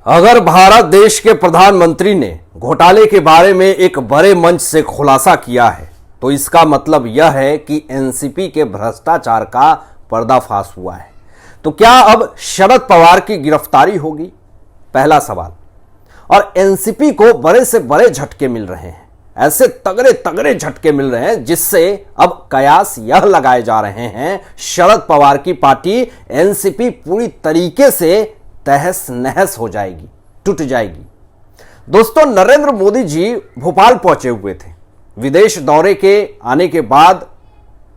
अगर भारत देश के प्रधानमंत्री ने घोटाले के बारे में एक बड़े मंच से खुलासा किया है तो इसका मतलब यह है कि एनसीपी के भ्रष्टाचार का पर्दाफाश हुआ है। तो क्या अब शरद पवार की गिरफ्तारी होगी? पहला सवाल। और एनसीपी को बड़े से बड़े झटके मिल रहे हैं, ऐसे तगड़े तगड़े झटके मिल रहे हैं जिससे अब कयास यह लगाए जा रहे हैं शरद पवार की पार्टी एनसीपी पूरी तरीके से तहस नहस हो जाएगी, टूट जाएगी। दोस्तों, नरेंद्र मोदी जी भोपाल पहुंचे हुए थे। विदेश दौरे के आने के बाद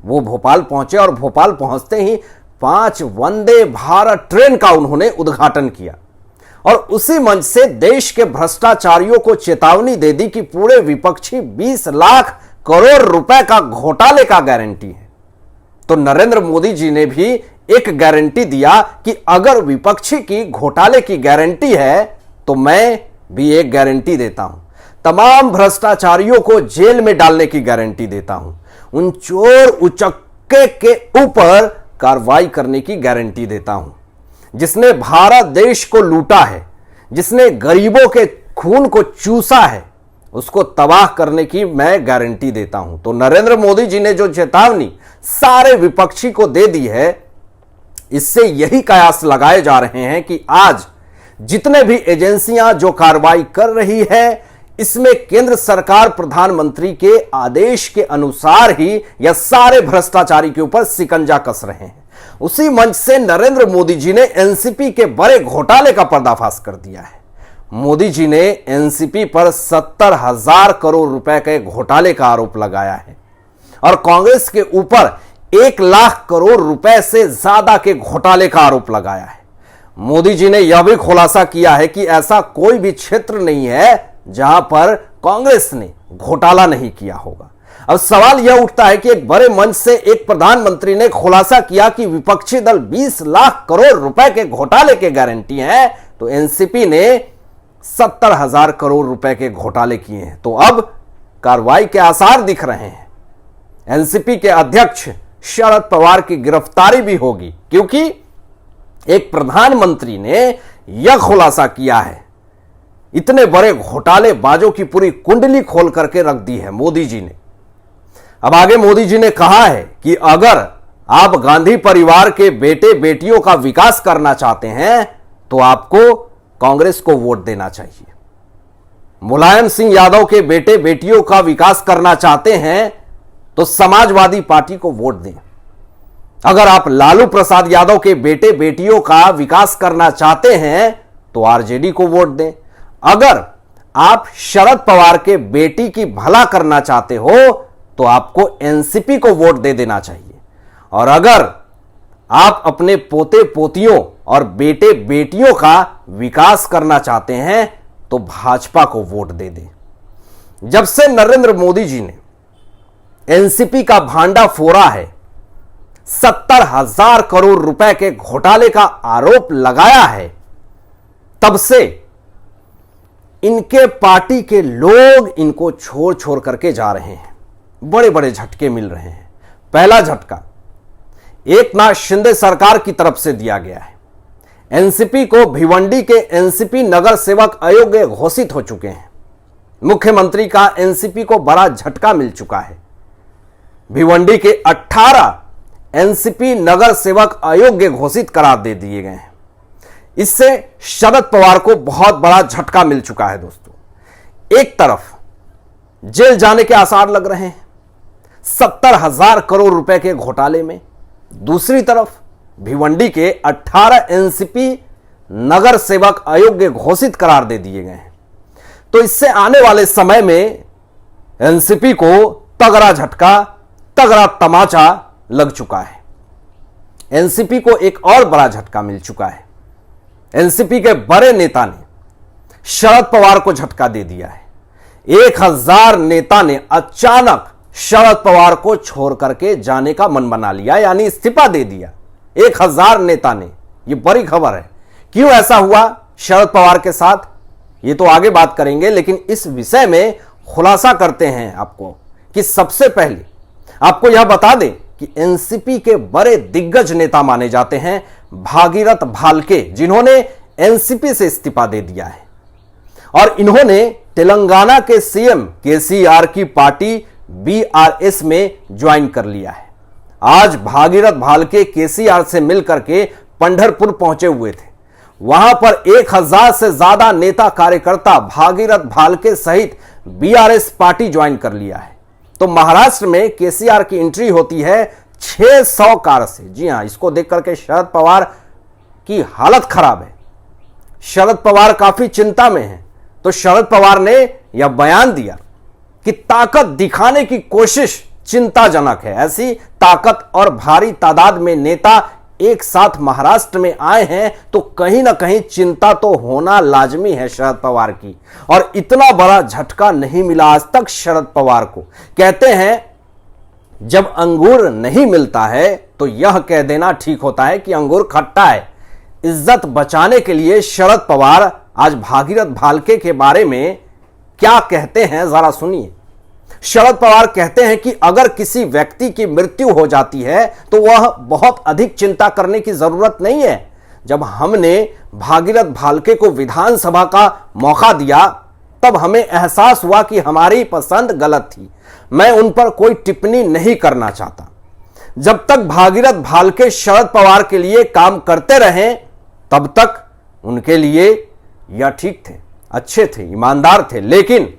वो भोपाल पहुंचे और भोपाल पहुंचते ही 5 वंदे भारत ट्रेन का उन्होंने उद्घाटन किया और उसी मंच से देश के भ्रष्टाचारियों को चेतावनी दे दी कि पूरे विपक्षी 20 लाख करोड़ रुपए का घोटाले का गारंटी है। तो नरेंद्र मोदी जी ने भी एक गारंटी दिया कि अगर विपक्षी की घोटाले की गारंटी है तो मैं भी एक गारंटी देता हूं, तमाम भ्रष्टाचारियों को जेल में डालने की गारंटी देता हूं, उन चोर उचक्के के ऊपर कार्रवाई करने की गारंटी देता हूं। जिसने भारत देश को लूटा है, जिसने गरीबों के खून को चूसा है, उसको तबाह करने की मैं गारंटी देता हूं। तो नरेंद्र मोदी जी ने जो चेतावनी सारे विपक्षी को दे दी है, इससे यही कयास लगाए जा रहे हैं कि आज जितने भी एजेंसियां जो कार्रवाई कर रही है, इसमें केंद्र सरकार प्रधानमंत्री के आदेश के अनुसार ही यह सारे भ्रष्टाचारी के ऊपर शिकंजा कस रहे हैं। उसी मंच से नरेंद्र मोदी जी ने एनसीपी के बड़े घोटाले का पर्दाफाश कर दिया है। मोदी जी ने एनसीपी पर 70,000 करोड़ रुपए के घोटाले का आरोप लगाया है और कांग्रेस के ऊपर 1 लाख करोड़ रुपए से ज्यादा के घोटाले का आरोप लगाया है। मोदी जी ने यह भी खुलासा किया है कि ऐसा कोई भी क्षेत्र नहीं है जहां पर कांग्रेस ने घोटाला नहीं किया होगा। अब सवाल यह उठता है कि एक बड़े मंच से एक प्रधानमंत्री ने खुलासा किया कि विपक्षी दल 20 लाख करोड़ रुपए के घोटाले के गारंटी है, तो एनसीपी ने 70,000 करोड़ रुपए के घोटाले किए हैं। तो अब कार्रवाई के आसार दिख रहे हैं। एनसीपी के अध्यक्ष शरद पवार की गिरफ्तारी भी होगी, क्योंकि एक प्रधानमंत्री ने यह खुलासा किया है। इतने बड़े घोटालेबाजों की पूरी कुंडली खोल करके रख दी है मोदी जी ने। अब आगे मोदी जी ने कहा है कि अगर आप गांधी परिवार के बेटे बेटियों का विकास करना चाहते हैं तो आपको कांग्रेस को वोट देना चाहिए। मुलायम सिंह यादव के बेटे बेटियों का विकास करना चाहते हैं तो समाजवादी पार्टी को वोट दें। अगर आप लालू प्रसाद यादव के बेटे बेटियों का विकास करना चाहते हैं तो आरजेडी को वोट दें। अगर आप शरद पवार के बेटी की भला करना चाहते हो तो आपको एनसीपी को वोट दे देना चाहिए। और अगर आप अपने पोते पोतियों और बेटे बेटियों का विकास करना चाहते हैं तो भाजपा को वोट दे दें। जब से नरेंद्र मोदी जी ने एनसीपी का भांडा फोड़ा है, 70,000 करोड़ रुपए के घोटाले का आरोप लगाया है, तब से इनके पार्टी के लोग इनको छोड़ छोड़ करके जा रहे हैं। बड़े बड़े झटके मिल रहे हैं। पहला झटका एकनाथ शिंदे सरकार की तरफ से दिया गया है। एनसीपी को भिवंडी के एनसीपी नगर सेवक अयोग्य घोषित हो चुके हैं। मुख्यमंत्री का एनसीपी को बड़ा झटका मिल चुका है। भिवंडी के 18 एनसीपी नगर सेवक अयोग्य घोषित करार दे दिए गए हैं। इससे शरद पवार को बहुत बड़ा झटका मिल चुका है। दोस्तों, एक तरफ जेल जाने के आसार लग रहे हैं 70,000 करोड़ रुपए के घोटाले में, दूसरी तरफ भिवंडी के 18 एनसीपी नगर सेवक अयोग्य घोषित करार दे दिए गए हैं। तो इससे आने वाले समय में एनसीपी को तगड़ा झटका, तगड़ा तमाचा लग चुका है। एनसीपी को एक और बड़ा झटका मिल चुका है। एनसीपी के बड़े नेता ने शरद पवार को झटका दे दिया है। 1000 नेता ने अचानक शरद पवार को छोड़ करके जाने का मन बना लिया, यानी इस्तीफा दे दिया 1000 नेता ने। यह बड़ी खबर है। क्यों ऐसा हुआ शरद पवार के साथ, ये तो आगे बात करेंगे, लेकिन इस विषय में खुलासा करते हैं आपको कि सबसे पहले आपको यह बता दें कि एनसीपी के बड़े दिग्गज नेता माने जाते हैं भागीरथ भालके, जिन्होंने एनसीपी से इस्तीफा दे दिया है और इन्होंने तेलंगाना के सीएम केसीआर की पार्टी बीआरएस में ज्वाइन कर लिया है। आज भागीरथ भालके केसीआर से मिलकर के पंढरपुर पहुंचे हुए थे। वहां पर 1000 से ज्यादा नेता कार्यकर्ता भागीरथ भालके सहित बीआरएस पार्टी ज्वाइन कर लिया है। तो महाराष्ट्र में केसीआर की एंट्री होती है 600 कार से। जी हां, इसको देख करके शरद पवार की हालत खराब है। शरद पवार काफी चिंता में हैं। तो शरद पवार ने यह बयान दिया कि ताकत दिखाने की कोशिश चिंताजनक है। ऐसी ताकत और भारी तादाद में नेता एक साथ महाराष्ट्र में आए हैं तो कहीं ना कहीं चिंता तो होना लाजमी है शरद पवार की। और इतना बड़ा झटका नहीं मिला आज तक शरद पवार को। कहते हैं जब अंगूर नहीं मिलता है तो यह कह देना ठीक होता है कि अंगूर खट्टा है। इज्जत बचाने के लिए शरद पवार आज भागीरथ भालके के बारे में क्या कहते हैं जरा सुनिए। शरद पवार कहते हैं कि अगर किसी व्यक्ति की मृत्यु हो जाती है तो वह बहुत अधिक चिंता करने की जरूरत नहीं है। जब हमने भागीरथ भालके को विधानसभा का मौका दिया तब हमें एहसास हुआ कि हमारी पसंद गलत थी। मैं उन पर कोई टिप्पणी नहीं करना चाहता। जब तक भागीरथ भालके शरद पवार के लिए काम करते रहे तब तक उनके लिए यह ठीक थे, अच्छे थे, ईमानदार थे। लेकिन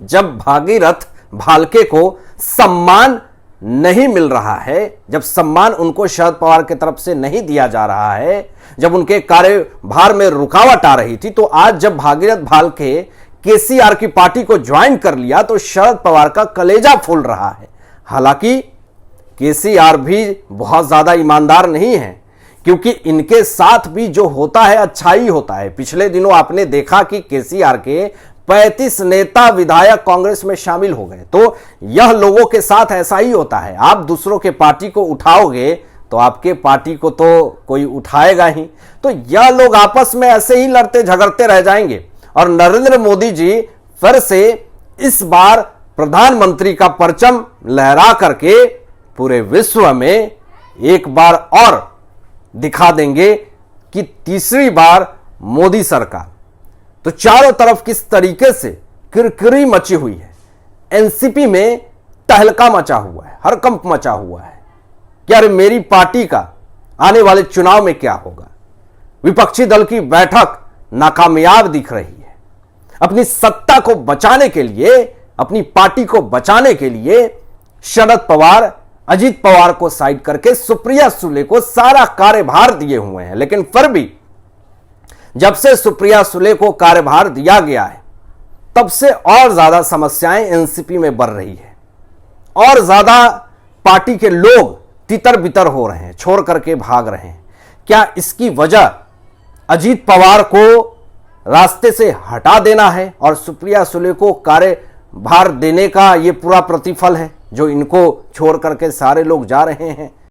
जब भागीरथ भालके को सम्मान नहीं मिल रहा है, जब सम्मान उनको शरद पवार की तरफ से नहीं दिया जा रहा है, जब उनके कार्यभार में रुकावट आ रही थी, तो आज जब भागीरथ भालके केसीआर की पार्टी को ज्वाइन कर लिया तो शरद पवार का कलेजा फूल रहा है। हालांकि केसीआर भी बहुत ज्यादा ईमानदार नहीं है क्योंकि इनके साथ भी जो होता है अच्छा ही होता है। पिछले दिनों आपने देखा कि केसीआर के 35 नेता विधायक कांग्रेस में शामिल हो गए। तो यह लोगों के साथ ऐसा ही होता है। आप दूसरों के पार्टी को उठाओगे तो आपके पार्टी को तो कोई उठाएगा ही। तो यह लोग आपस में ऐसे ही लड़ते झगड़ते रह जाएंगे। और नरेंद्र मोदी जी फिर से इस बार प्रधानमंत्री का परचम लहरा करके पूरे विश्व में एक बार और दिखा देंगे कि तीसरी बार मोदी सरकार। तो चारों तरफ किस तरीके से किरकिरी मची हुई है। एनसीपी में तहलका मचा हुआ है, हड़कंप मचा हुआ है कि अरे मेरी पार्टी का आने वाले चुनाव में क्या होगा। विपक्षी दल की बैठक नाकामयाब दिख रही है। अपनी सत्ता को बचाने के लिए, अपनी पार्टी को बचाने के लिए शरद पवार अजीत पवार को साइड करके सुप्रिया सुले को सारा कार्यभार दिए हुए हैं। लेकिन फिर भी जब से सुप्रिया सुले को कार्यभार दिया गया है तब से और ज्यादा समस्याएं एनसीपी में बढ़ रही है और ज्यादा पार्टी के लोग तितर बितर हो रहे हैं, छोड़ करके भाग रहे हैं। क्या इसकी वजह अजीत पवार को रास्ते से हटा देना है और सुप्रिया सुले को कार्यभार देने का यह पूरा प्रतिफल है जो इनको छोड़ करके सारे लोग जा रहे हैं?